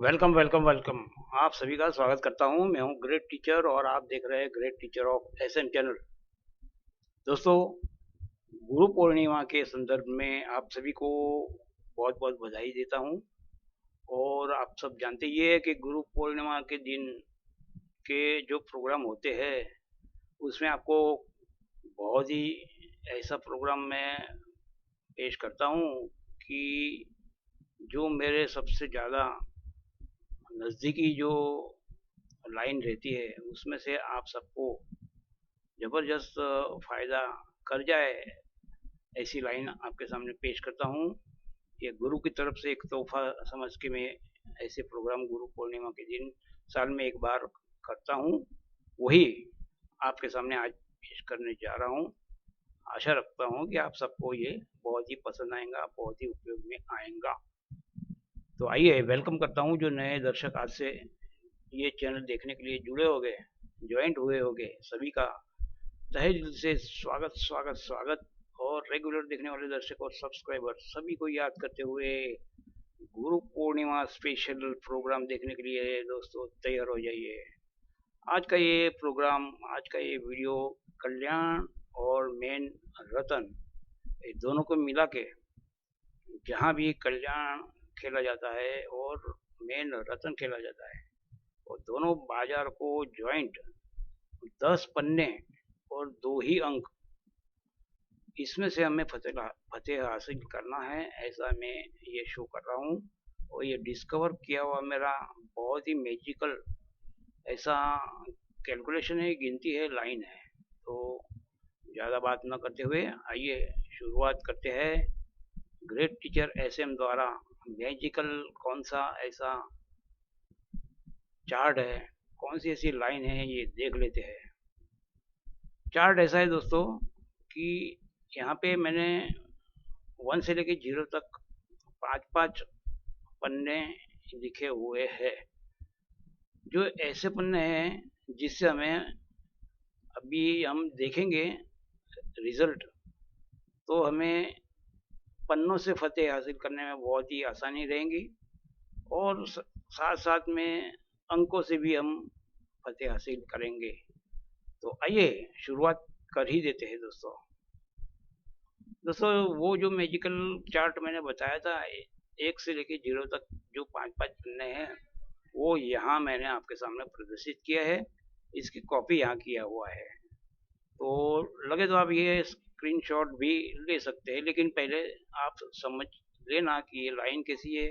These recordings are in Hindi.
Welcome welcome welcome. आप सभी का स्वागत करता हूं। मैं हूं ग्रेट टीचर और आप देख रहे हैं great teacher of SM channel. दोस्तों, गुरु पूर्णिमा के संदर्भ में आप सभी को बहुत बहुत बधाई देता हूं। और आप सब जानते ही है कि गुरु पूर्णिमा के दिन के जो प्रोग्राम होते हैं उसमें आपको बहुत ही ऐसा प्रोग्राम मैं पेश करता हूं कि जो मेरे सबसे ज़्यादा नज़दीकी जो लाइन रहती है उसमें से आप सबको ज़बरदस्त फ़ायदा कर जाए, ऐसी लाइन आपके सामने पेश करता हूँ। ये गुरु की तरफ से एक तोहफा समझ के मैं ऐसे प्रोग्राम गुरु पूर्णिमा के दिन साल में एक बार करता हूँ, वही आपके सामने आज पेश करने जा रहा हूँ। आशा रखता हूँ कि आप सबको ये बहुत ही पसंद आएगा, बहुत ही उपयोग में आएगा। तो आइए वेलकम करता हूँ जो नए दर्शक आज से ये चैनल देखने के लिए जुड़े हो गए, ज्वाइंट हुए होंगे, सभी का तहे दिल से स्वागत स्वागत स्वागत। और रेगुलर देखने वाले दर्शक और सब्सक्राइबर सभी को याद करते हुए गुरु पूर्णिमा स्पेशल प्रोग्राम देखने के लिए दोस्तों तैयार हो जाइए। आज का ये वीडियो कल्याण और मेन रतन, ये दोनों को मिला के जहाँ भी कल्याण खेला जाता है और मेन रतन खेला जाता है, और दोनों बाजार को ज्वाइंट 10 पन्ने और 2 ही अंक, इसमें से हमें फतेह हासिल करना है, ऐसा मैं ये शो कर रहा हूँ। और ये डिस्कवर किया हुआ मेरा बहुत ही मैजिकल ऐसा कैलकुलेशन है, गिनती है, लाइन है। तो ज़्यादा बात न करते हुए आइए शुरुआत करते हैं। ग्रेट टीचर एसएम द्वारा मैजिकल कौन सा ऐसा चार्ट है, कौन सी ऐसी लाइन है, ये देख लेते हैं। चार्ट ऐसा है दोस्तों कि यहाँ पे मैंने 1 से लेके 0 तक 5-5 पन्ने लिखे हुए हैं, जो ऐसे पन्ने हैं जिससे हमें अभी हम देखेंगे रिजल्ट, तो हमें पन्नों से फतेह हासिल करने में बहुत ही आसानी रहेंगी। और साथ साथ में अंकों से भी हम फतेह हासिल करेंगे। तो आइए शुरुआत कर ही देते हैं दोस्तों। दोस्तों, वो जो मैजिकल चार्ट मैंने बताया था 1 से लेके 0 तक जो 5-5 पन्ने हैं, वो यहाँ मैंने आपके सामने प्रदर्शित किया है। इसकी कॉपी यहाँ किया हुआ है। तो लगे तो आप ये स्क्रीनशॉट भी ले सकते हैं, लेकिन पहले आप समझ लेना कि ये लाइन कैसी है,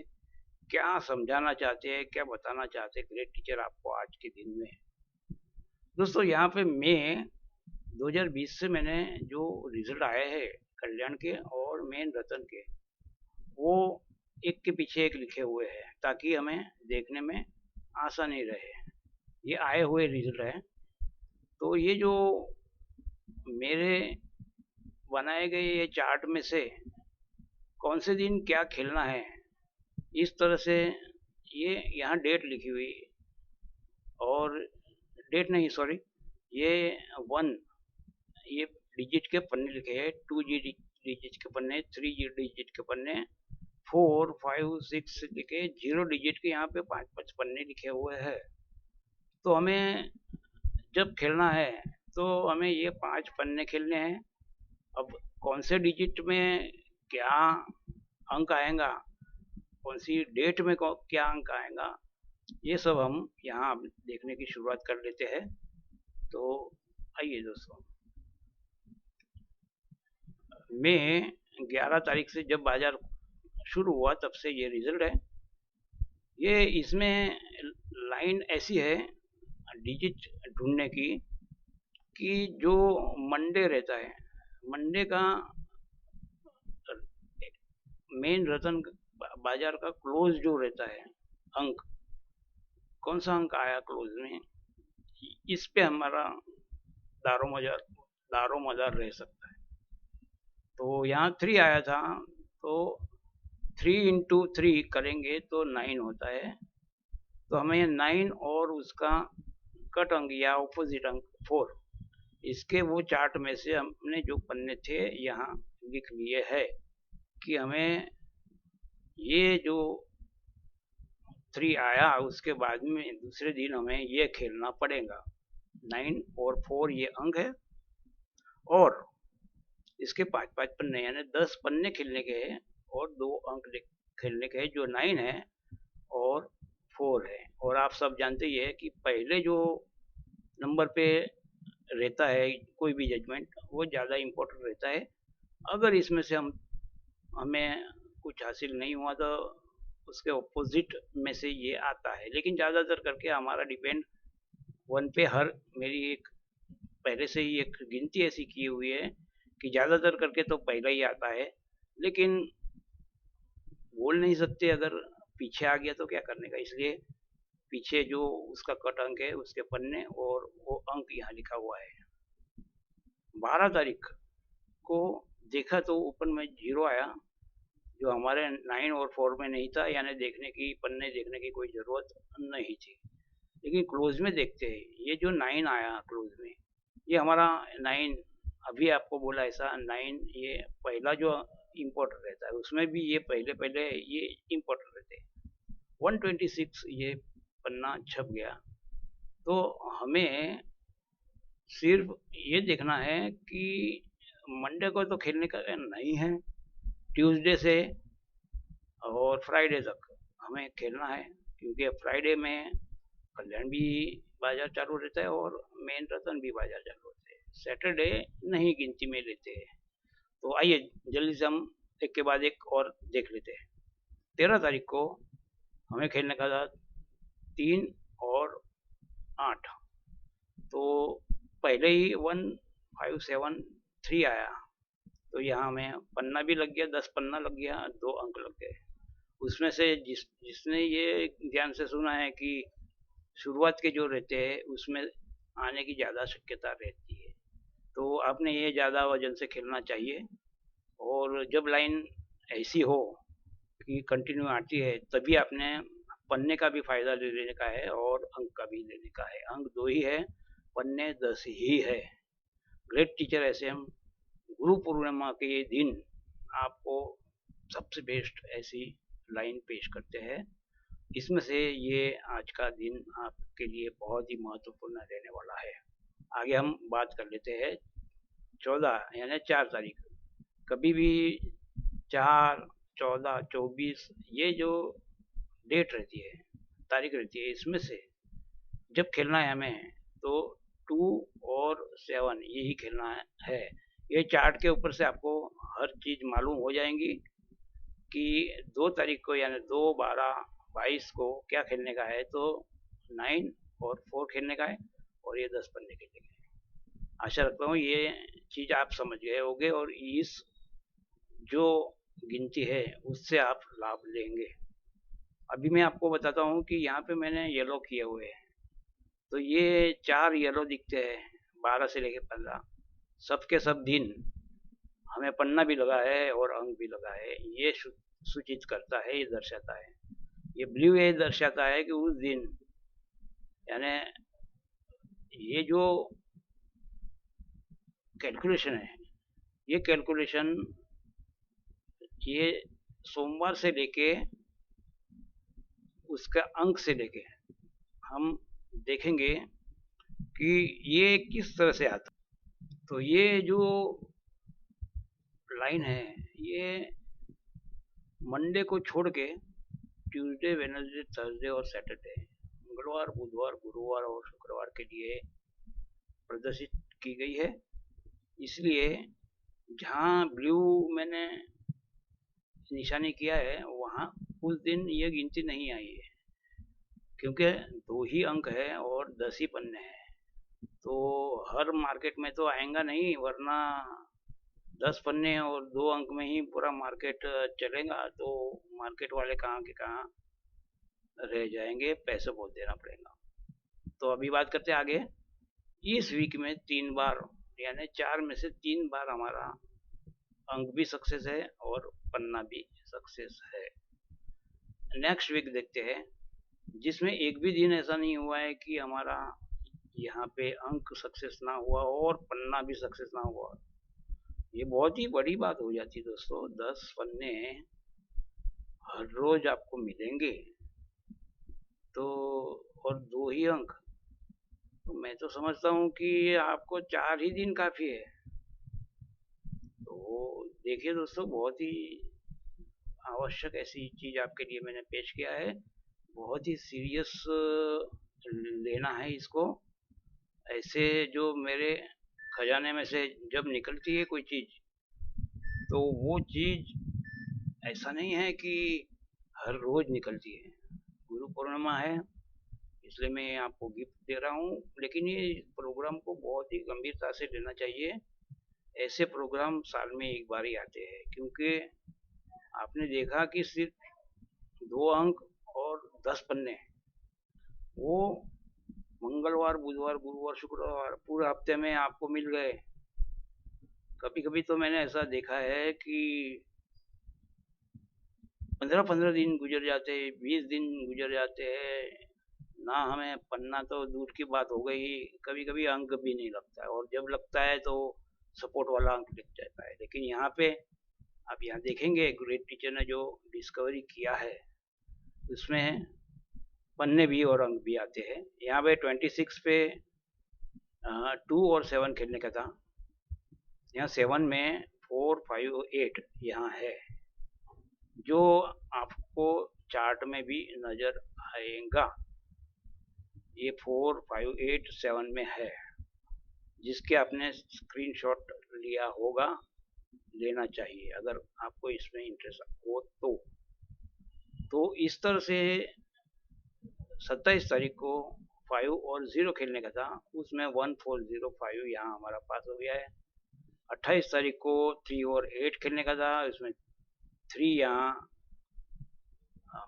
क्या समझाना चाहते हैं, क्या बताना चाहते हैं ग्रेट टीचर आपको आज के दिन में। दोस्तों, यहाँ पे मई 2020 से मैंने जो रिजल्ट आए हैं कल्याण के और मेन रतन के, वो एक के पीछे एक लिखे हुए हैं ताकि हमें देखने में आसानी रहे। ये आए हुए रिजल्ट है। तो ये जो मेरे बनाए गए ये चार्ट में से कौन से दिन क्या खेलना है, इस तरह से ये यहाँ डेट लिखी हुई, और डेट नहीं सॉरी, ये 1, ये डिजिट के पन्ने लिखे हैं, 2 डिजिट के पन्ने, 3 डिजिट के पन्ने, 4, 5, 6 लिखे, 0 डिजिट के यहाँ पे 5-5 पन्ने लिखे हुए हैं। तो हमें जब खेलना है तो हमें ये 5 पन्ने खेलने हैं। अब कौन से डिजिट में क्या अंक आएगा, कौन सी डेट में क्या अंक आएगा, ये सब हम यहाँ देखने की शुरुआत कर लेते हैं। तो आइए दोस्तों, मई 11 तारीख से जब बाजार शुरू हुआ तब से ये रिजल्ट है। ये इसमें लाइन ऐसी है डिजिट ढूंढने की कि जो मंडे रहता है, मंडे का मेन रतन बाजार का क्लोज जो रहता है अंक, कौन सा अंक आया क्लोज में, इस पे हमारा दारोमदार दारोमदार रह सकता है। तो यहाँ 3 आया था, तो 3 into 3 करेंगे तो 9 होता है। तो हमें 9 और उसका कट अंक या ऑपोजिट अंक 4, इसके वो चार्ट में से हमने जो पन्ने थे यहाँ लिख लिए है कि हमें ये जो 3 आया, उसके बाद में दूसरे दिन हमें ये खेलना पड़ेगा। 9 और 4 ये अंक है, और इसके 5-5 पन्ने यानी 10 पन्ने खेलने के हैं, और 2 अंक खेलने के हैं, जो 9 है और 4 है। और आप सब जानते ही है कि पहले जो नंबर पे रहता है कोई भी जजमेंट, वो ज़्यादा इम्पोर्टेंट रहता है। अगर इसमें से हमें कुछ हासिल नहीं हुआ तो उसके ऑपोजिट में से ये आता है, लेकिन ज़्यादातर करके हमारा डिपेंड 1 पे हर मेरी एक पहले से ही एक गिनती ऐसी की हुई है कि ज़्यादातर करके तो पहला ही आता है, लेकिन बोल नहीं सकते अगर पीछे आ गया तो क्या करने का, इसलिए पीछे जो उसका कट अंक है उसके पन्ने और वो अंक यहाँ लिखा हुआ है। 12 तारीख को देखा तो ऊपर में 0 आया, जो हमारे 9 और 4 में नहीं था, यानी देखने की पन्ने देखने की कोई ज़रूरत नहीं थी। लेकिन क्लोज में देखते हैं, ये जो 9 आया क्लोज में, ये हमारा 9 अभी आपको बोला ऐसा 9 ये पहला जो इम्पोर्टेंट रहता है, उसमें भी ये पहले पहले ये इम्पोर्टेंट रहते हैं। 126 ये पन्ना छप गया, तो हमें सिर्फ ये देखना है कि मंडे को तो खेलने का नहीं है, ट्यूसडे से और फ्राइडे तक हमें खेलना है, क्योंकि फ्राइडे में कल्याण भी बाजार चालू रहता है और मेन रतन भी बाजार चालू होते हैं। सैटरडे नहीं गिनती में लेते हैं। तो आइए जल्दी से हम एक के बाद एक और देख लेते हैं। 13 तारीख को हमें खेलने का था 3 और 8, तो पहले ही 1573 आया, तो यहाँ हमें पन्ना भी लग गया, 10 पन्ना लग गया, 2 अंक लग गए। उसमें से जिसने ये ध्यान से सुना है कि शुरुआत के जो रहते हैं उसमें आने की ज़्यादा शक्यता रहती है, तो आपने ये ज़्यादा वजन से खेलना चाहिए। और जब लाइन ऐसी हो कि कंटिन्यू आती है, तभी आपने पन्ने का भी फायदा ले लेने का है और अंक का भी लेने का है। अंक 2 ही है, पन्ने 10 ही है। ग्रेट टीचर ऐसे हम गुरु पूर्णिमा के दिन आपको सबसे बेस्ट ऐसी लाइन पेश करते हैं। इसमें से ये आज का दिन आपके लिए बहुत ही महत्वपूर्ण रहने वाला है। आगे हम बात कर लेते हैं 14 यानी 4 तारीख। कभी भी 4, 14, 24 ये जो डेट रहती है, तारीख रहती है, इसमें से जब खेलना है हमें तो 2 और 7 यही खेलना है। ये चार्ट के ऊपर से आपको हर चीज़ मालूम हो जाएंगी कि 2 तारीख को यानी 2, 12, 22 को क्या खेलने का है, तो 9 और 4 खेलने का है, और ये 10 पन्ने खेलने का है। आशा रखता हूँ ये चीज़ आप समझ गए होंगे और इस जो गिनती है उससे आप लाभ लेंगे। अभी मैं आपको बताता हूँ कि यहाँ पे मैंने येलो किए हुए हैं, तो ये 4 येलो दिखते हैं 12 से लेके 15, सब के सब दिन हमें पन्ना भी लगा है और अंक भी लगा है, ये सूचित करता है, ये दर्शाता है। ये ब्लू ये दर्शाता है कि उस दिन यानी ये जो कैलकुलेशन है, ये कैलकुलेशन ये सोमवार से लेके उसका अंक से लेके हम देखेंगे कि ये किस तरह से आता। तो ये जो लाइन है, ये मंडे को छोड़ के ट्यूसडे, वेडनेसडे, थर्सडे और सैटरडे, मंगलवार, बुधवार, गुरुवार और शुक्रवार के लिए प्रदर्शित की गई है। इसलिए जहाँ ब्लू मैंने निशानी किया है वहाँ उस दिन ये गिनती नहीं आई है, क्योंकि 2 ही अंक है और 10 ही पन्ने हैं, तो हर मार्केट में तो आएगा नहीं, वरना 10 पन्ने और 2 अंक में ही पूरा मार्केट चलेगा, तो मार्केट वाले कहाँ के कहाँ रह जाएंगे, पैसे बहुत देना पड़ेगा। तो अभी बात करते हैं आगे। इस वीक में 3 बार यानी 4 में से 3 बार हमारा अंक भी सक्सेस है और पन्ना भी सक्सेस है। नेक्स्ट वीक देखते हैं, जिसमें एक भी दिन ऐसा नहीं हुआ है कि हमारा यहाँ पे अंक सक्सेस ना हुआ और पन्ना भी सक्सेस ना हुआ। ये बहुत ही बड़ी बात हो जाती है दोस्तों। 10 पन्ने हर रोज आपको मिलेंगे, तो और 2 ही अंक, तो मैं तो समझता हूँ कि आपको 4 ही दिन काफ़ी है। तो देखिए दोस्तों, बहुत ही आवश्यक ऐसी चीज़ आपके लिए मैंने पेश किया है। बहुत ही सीरियस लेना है इसको। ऐसे जो मेरे खजाने में से जब निकलती है कोई चीज़, तो वो चीज़ ऐसा नहीं है कि हर रोज़ निकलती है। गुरु पूर्णिमा है, इसलिए मैं आपको गिफ्ट दे रहा हूँ, लेकिन ये प्रोग्राम को बहुत ही गंभीरता से लेना चाहिए। ऐसे प्रोग्राम साल में एक बार ही आते हैं, क्योंकि आपने देखा कि सिर्फ 2 अंक और 10 पन्ने, वो मंगलवार, बुधवार, गुरुवार, शुक्रवार पूरे हफ्ते में आपको मिल गए। कभी कभी तो मैंने ऐसा देखा है कि 15-15 दिन गुजर जाते हैं, 20 दिन गुजर जाते हैं, ना हमें पन्ना तो दूर की बात हो गई, कभी कभी अंक भी नहीं लगता है, और जब लगता है तो सपोर्ट वाला अंक लिख जाता है। लेकिन यहाँ पे आप यहाँ देखेंगे, ग्रेट टीचर ने जो डिस्कवरी किया है उसमें पन्ने भी और अंक भी आते हैं। यहाँ पे 26 पे 2 और 7 खेलने का था, यहाँ 7 में 4, 5, 8 यहाँ है, जो आपको चार्ट में भी नजर आएगा। ये 4, 5, 8, 7 में है, जिसके आपने स्क्रीनशॉट लिया होगा, लेना चाहिए अगर आपको इसमें इंटरेस्ट हो तो इस तरह से 27 तारीख को 5 और 0 खेलने का था, उसमें 1, 4, 0, 5 यहाँ हमारा पास हो गया है। 28 तारीख को 3 और 8 खेलने का था, उसमें 3 यहाँ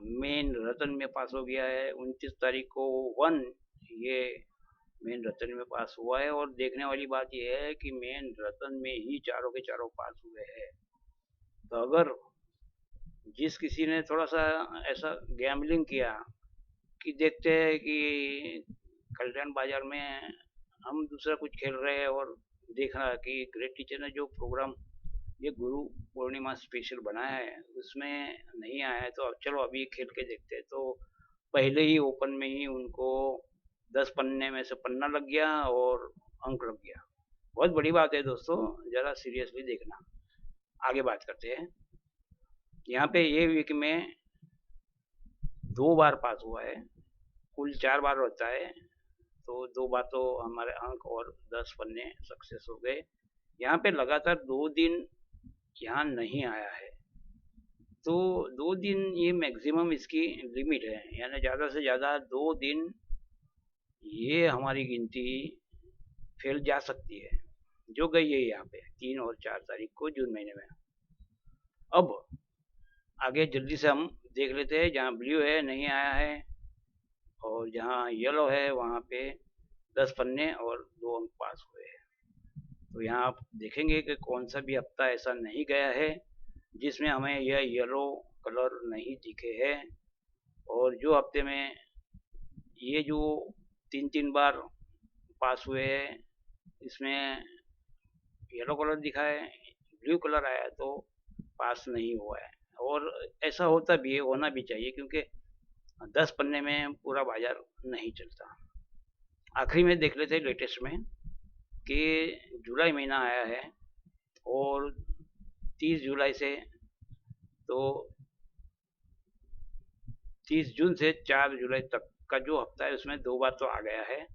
मेन रतन में पास हो गया है। 29 तारीख को 1 ये मेन रतन में पास हुआ है, और देखने वाली बात यह है कि मेन रतन में ही चारों के चारों पास हुए हैं। तो अगर जिस किसी ने थोड़ा सा ऐसा गैम्बलिंग किया कि देखते हैं कि कल्याण बाजार में हम दूसरा कुछ खेल रहे हैं, और देखा कि ग्रेट टीचर ने जो प्रोग्राम ये गुरु पूर्णिमा स्पेशल बनाया है उसमें नहीं आया है, तो अब चलो अभी खेल के देखते हैं, तो पहले ही ओपन में ही उनको 10 पन्ने में से पन्ना लग गया और अंक लग गया। बहुत बड़ी बात है दोस्तों, जरा सीरियसली देखना। आगे बात करते हैं। यहाँ पे ये वीक में 2 बार पास हुआ है, कुल 4 बार होता है, तो 2 बार तो हमारे अंक और 10 पन्ने सक्सेस हो गए। यहाँ पे लगातार 2 दिन यहाँ नहीं आया है, तो 2 दिन ये मैक्सिमम इसकी लिमिट है, यानी ज़्यादा से ज़्यादा 2 दिन ये हमारी गिनती फैल जा सकती है, जो गई है यहाँ पे 3 और 4 तारीख को जून महीने में। अब आगे जल्दी से हम देख लेते हैं। जहाँ ब्लू है नहीं आया है, और जहाँ येलो है वहाँ पे 10 पन्ने और 2 अंक पास हुए हैं। तो यहाँ आप देखेंगे कि कौन सा भी हफ्ता ऐसा नहीं गया है जिसमें हमें यह येलो कलर नहीं दिखे है, और जो हफ्ते में ये जो 3-3 बार पास हुए हैं इसमें येलो कलर दिखा है, ब्लू कलर आया तो पास नहीं हुआ है। और ऐसा होता भी है, होना भी चाहिए, क्योंकि 10 पन्ने में पूरा बाजार नहीं चलता। आखिरी में देख लेते हैं लेटेस्ट में कि जुलाई महीना आया है, और 30 जुलाई से तो 30 जून से 4 जुलाई तक का जो हफ्ता है उसमें 2 बार तो आ गया है।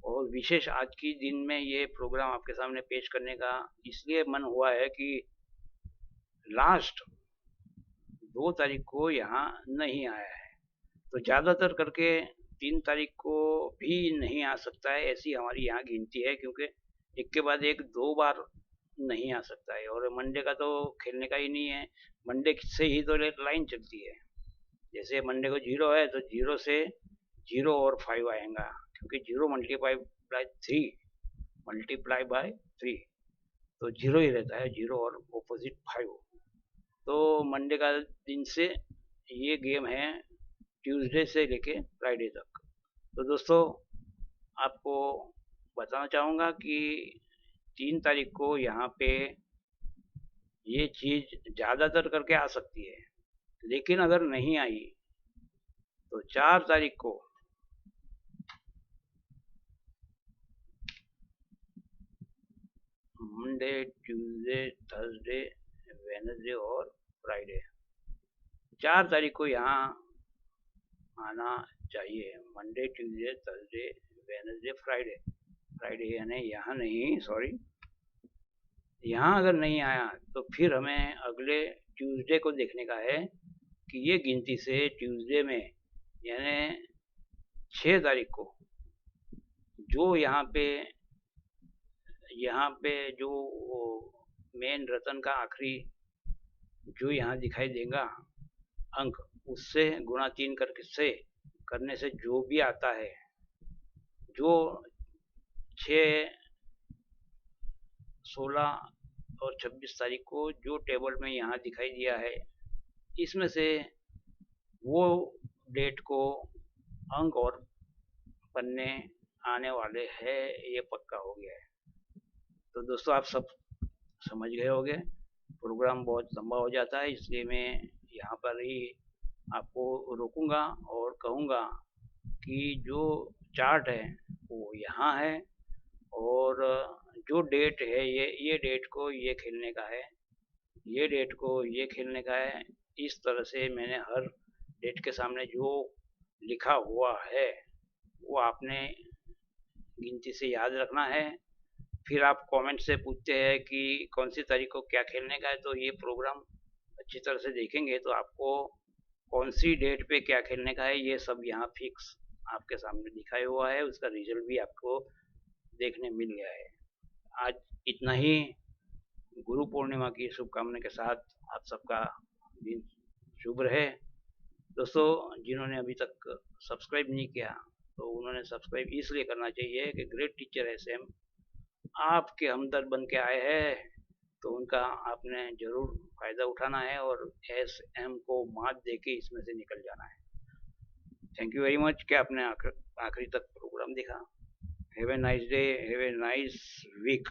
और विशेष आज की दिन में ये प्रोग्राम आपके सामने पेश करने का इसलिए मन हुआ है कि लास्ट 2 तारीख को यहाँ नहीं आया है, तो ज़्यादातर करके 3 तारीख को भी नहीं आ सकता है, ऐसी हमारी यहाँ गिनती है, क्योंकि एक के बाद एक 2 बार नहीं आ सकता है। और मंडे का तो खेलने का ही नहीं है, मंडे से ही तो लाइन चलती है। जैसे मंडे को 0 है तो 0 से 0 और 5 आएगा, क्योंकि 0 मल्टीप्लाई बाय 3 तो 0 ही रहता है, 0 और ऑपोजिट 5। तो मंडे का दिन से ये गेम है, ट्यूसडे से लेके फ्राइडे तक। तो दोस्तों, आपको बताना चाहूँगा कि 3 तारीख को यहाँ पे ये चीज़ ज़्यादातर करके आ सकती है, लेकिन अगर नहीं आई तो 4 तारीख को मंडे, ट्यूसडे, थर्सडे, वेडनेसडे और फ्राइडे। 4 तारीख को यहाँ आना चाहिए। Monday, Tuesday, Thursday, Wednesday, Friday. Friday यानी यहाँ नहीं, सॉरी। यहाँ अगर नहीं आया तो फिर हमें अगले ट्यूसडे को देखने का है कि ये गिनती से ट्यूसडे में यानी 6 तारीख को जो यहाँ पे जो मेन रतन का आखिरी जो यहाँ दिखाई देगा अंक, उससे गुणा 3 करने से जो भी आता है, जो 6, 16 और 26 तारीख को जो टेबल में यहाँ दिखाई दिया है, इसमें से वो डेट को अंक और पन्ने आने वाले हैं, ये पक्का हो गया है। तो दोस्तों आप सब समझ गए होंगे। प्रोग्राम बहुत लंबा हो जाता है, इसलिए मैं यहाँ पर ही आपको रोकूंगा और कहूँगा कि जो चार्ट है वो यहाँ है, और जो डेट है ये डेट को ये खेलने का है, ये डेट को ये खेलने का है। इस तरह से मैंने हर डेट के सामने जो लिखा हुआ है वो आपने गिनती से याद रखना है। फिर आप कमेंट से पूछते हैं कि कौन सी तारीख को क्या खेलने का है, तो ये प्रोग्राम अच्छी तरह से देखेंगे तो आपको कौन सी डेट पे क्या खेलने का है ये सब यहाँ फिक्स आपके सामने दिखाया हुआ है। उसका रिजल्ट भी आपको देखने मिल गया है। आज इतना ही। गुरु पूर्णिमा की शुभकामना के साथ आप सबका दिन शुभ रहे। दोस्तों जिन्होंने अभी तक सब्सक्राइब नहीं किया तो उन्होंने सब्सक्राइब इसलिए करना चाहिए कि ग्रेट टीचर एसएम आपके हमदर्द बन के आए हैं, तो उनका आपने जरूर फायदा उठाना है और एसएम को मात दे के इसमें से निकल जाना है। थैंक यू वेरी मच कि आपने आखिरी तक प्रोग्राम देखा। Have a nice day, have a nice week.